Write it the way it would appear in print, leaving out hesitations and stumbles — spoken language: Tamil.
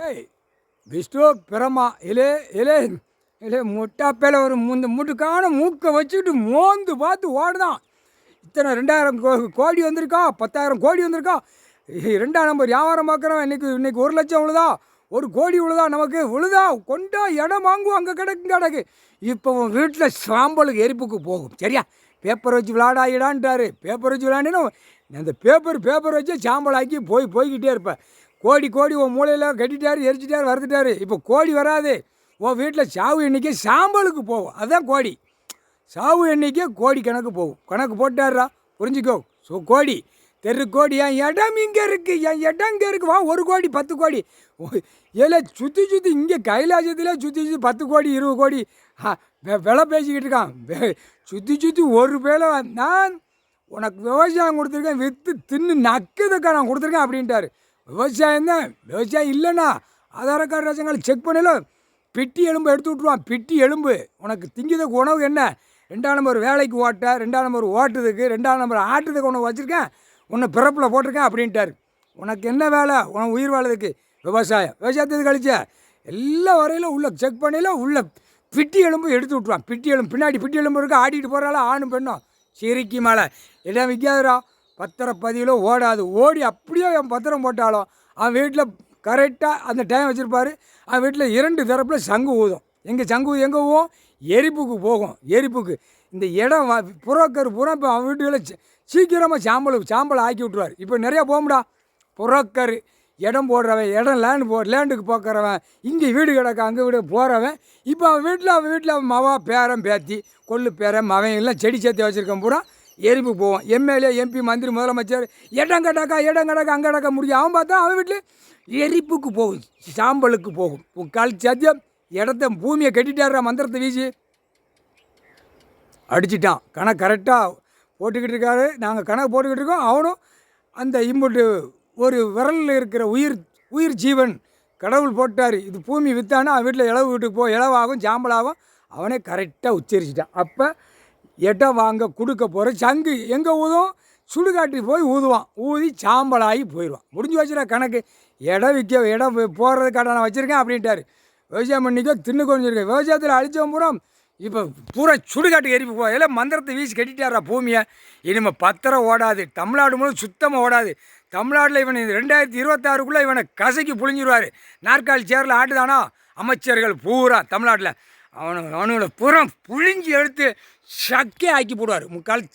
ஏய் விஷ்ணு பிரமா இலே இலே இலே முட்டாப்பேல ஒரு முட்டுக்கான மூக்கை வச்சுக்கிட்டு மோந்து பார்த்து ஓடுதான். இத்தனை 2000 கோடி வந்திருக்கா, 10,000 கோடி வந்திருக்கா. 2ஆம் நம்பர் வியாபாரம் பார்க்குறோம். இன்னைக்கு 1 லட்சம் விழுதா, 1 கோடி விழுதா, நமக்கு விழுதா கொண்டா இடம் வாங்குவோம். அங்கே கிடக்கு. இப்போ வீட்டில் சாம்பலுக்கு எரிப்புக்கு போகும். சரியா? பேப்பர் வச்சு விளாடாயிடான்ட்டாரு. பேப்பர் வச்சு விளாண்டினா அந்த பேப்பர் வச்சு சாம்பலாக்கி போய்கிட்டே இருப்பேன். கோடி உன் மூலையில் கட்டிட்டாரு, எரிச்சிட்டாரு, வறுத்துட்டாரு. இப்போ கோடி வராது. உன் வீட்டில் சாவு எண்ணிக்கை சாம்பலுக்கு போகும். அதுதான் கோடி. சாவு எண்ணிக்கை கோடி கணக்கு போகும். கணக்கு போட்டாரா, புரிஞ்சுக்கோ. கோடி தெரு கோடி. என் இடம் இங்கே இருக்குது, என் இடம் இங்கே இருக்குது. வா 1 கோடி 10 கோடி ஏலே சுற்றி இங்கே கைலாசத்தில் சுற்றி 10 கோடி 20 கோடி விலை பேசிக்கிட்டு இருக்கான். சுற்றி ஒரு வேலை நான் உனக்கு விவசாயம் கொடுத்துருக்கேன், விற்று தின்னு நக்குதுக்கா நான் கொடுத்துருக்கேன் அப்படின்ட்டாரு. விவசாயம் தான். விவசாயம் இல்லைண்ணா ஆதார கார்டு ரேஷன் கார்டு செக் பண்ணல பிட்டி எலும்பு எடுத்து விட்ருவான். பிட்டி எலும்பு உனக்கு திங்கிறதுக்கு உணவு என்ன? 2ஆம் நம்பர் வேலைக்கு ஓட்ட, 2ஆம் நம்பர் ஓட்டுறதுக்கு, 2ஆம் நம்பர் ஆட்டுறதுக்கு உனக்கு வச்சுருக்கேன், உன்னை பிறப்பில் போட்டிருக்கேன் அப்படின்ட்டார். உனக்கு என்ன வேலை? உனக்கு உயிர் வாழறதுக்கு விவசாயத்துக்கு கழிச்ச எல்லா வரையிலும் உள்ள செக் பண்ணல உள்ள பிட்டி எலும்பு எடுத்து விட்ருவான். பிட்டி எலும்பு பின்னாடி பிட்டி எலும்பு இருக்குது. ஆடிட்டு போகிறால ஆணும் பெண்ணும் சிரிக்கி மேலே இடம் விற்காதுரா. பத்திரப்பதிவில் ஓடாது. ஓடி அப்படியே அவன் பத்திரம் போட்டாலும் அவன் வீட்டில் கரெக்டாக அந்த டைம் வச்சுருப்பார். அவன் வீட்டில் 2 தரப்பில் சங்கு ஊதும். சங்கு எங்கே ஊதும்? எரிப்புக்கு போகும். எரிப்புக்கு இந்த இடம் புறக்கரு பூரா இப்போ அவன் வீட்டுகளை சீக்கிரமாக சாம்பல் ஆக்கி விட்ருவார். இப்போ நிறையா போகும்டா. புறக்கரு இடம் போடுறவன், இடம் லேண்டுக்கு போக்குறவன், இங்கே வீடு கிடக்க அங்கே வீடு போகிறவன். இப்போ அவன் வீட்டில் அவன் மவா பேரன் பேத்தி கொள்ளு பேரன் மவன் எல்லாம் செடி சேர்த்து வச்சுருக்கேன். பூரா எரிப்பு போவான். எம்எல்ஏ எம்பி மந்திரி முதலமைச்சர் இடம் கிடக்கா அங்கே கிடக்க முடியும். அவன் பார்த்தா அவன் வீட்டில் எரிப்புக்கு போகும், சாம்பலுக்கு போகும். சத்தியம் இடத்த பூமியை கட்டிட்டாரா மந்திரத்தை வீசி அடிச்சிட்டான். கணக்கு கரெக்டாக போட்டுக்கிட்டு இருக்காரு. நாங்கள் கணக்கு போட்டுக்கிட்டு இருக்கோம். அவனும் அந்த இம்புட்டு ஒரு விரலில் இருக்கிற உயிர் ஜீவன் கடவுள் போட்டார். இது பூமி விற்றானா அவன் வீட்டில் வீட்டுக்கு இளவாகும் சாம்பலாகும். அவனே கரெக்டாக உச்சரிச்சிட்டான். அப்போ இடம் வாங்க கொடுக்க போகிற சங்கு எங்கே ஊதும்? சுடுகாட்டி போய் ஊதுவான். ஊதி சாம்பலாகி போயிடுவான். முடிஞ்சு வச்சுடா கணக்கு. இடம் போடுறதுக்காக நான் வச்சுருக்கேன் அப்படின்ட்டார். விவசாயம் பண்ணிக்கோ, தின்னு கொஞ்சிருக்கேன். விவசாயத்தில் அழிச்சவன் பூரா இப்போ பூரா சுடுகாட்டுக்கு எரிப்பு போய் எல்லாம் மந்திரத்தை வீசி கட்டிட்டாரா பூமியை. இனிமேல் பத்திரம் ஓடாது. தமிழ்நாடு மூலம் சுத்தமாக ஓடாது. தமிழ்நாட்டில் இவன் 2026க்குள்ளே இவனை கசக்கி புழிஞ்சிருவார். நாற்காலி சேரில் ஆட்டுதானா அமைச்சர்கள் பூரா தமிழ்நாட்டில் அவனுங்களை பூரா புழிஞ்சி எடுத்து சக்கே ஆக்கி போடுவார். முக்கால்